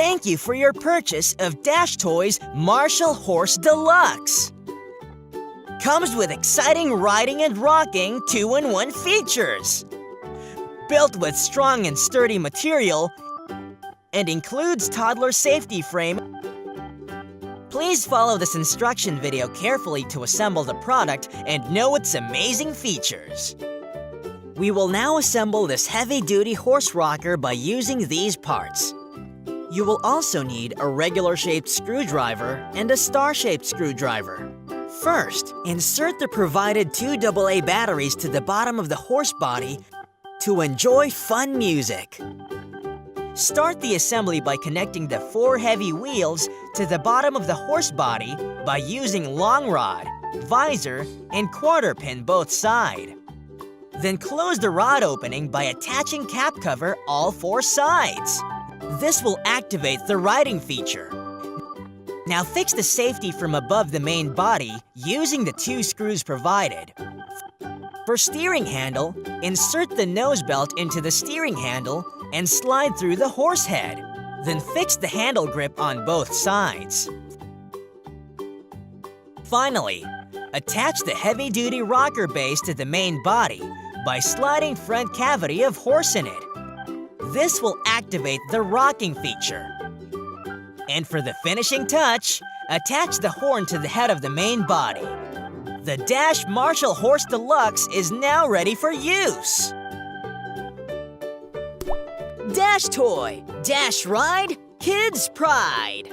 Thank you for your purchase of Dash Toys Marshal Horse Deluxe. Comes with exciting riding and rocking 2-in-1 features. Built with strong and sturdy material and includes toddler safety frame. Please follow this instruction video carefully to assemble the product and know its amazing features. We will now assemble this heavy-duty horse rocker by using these parts. You will also need a regular-shaped screwdriver and a star-shaped screwdriver. First, insert the provided 2 AA batteries to the bottom of the horse body to enjoy fun music. Start the assembly by connecting the 4 heavy wheels to the bottom of the horse body by using long rod, visor, and quarter pin both sides. Then close the rod opening by attaching cap cover all 4 sides. This will activate the riding feature. Now fix the safety from above the main body using the 2 screws provided. For steering handle, insert the nose belt into the steering handle and slide through the horse head. Then fix the handle grip on both sides. Finally, attach the heavy-duty rocker base to the main body by sliding front cavity of horse in it. This will activate the rocking feature. And for the finishing touch, attach the horn to the head of the main body. The Dash Marshal Horse Deluxe is now ready for use. Dash Toy, Dash Ride, Kids Pride.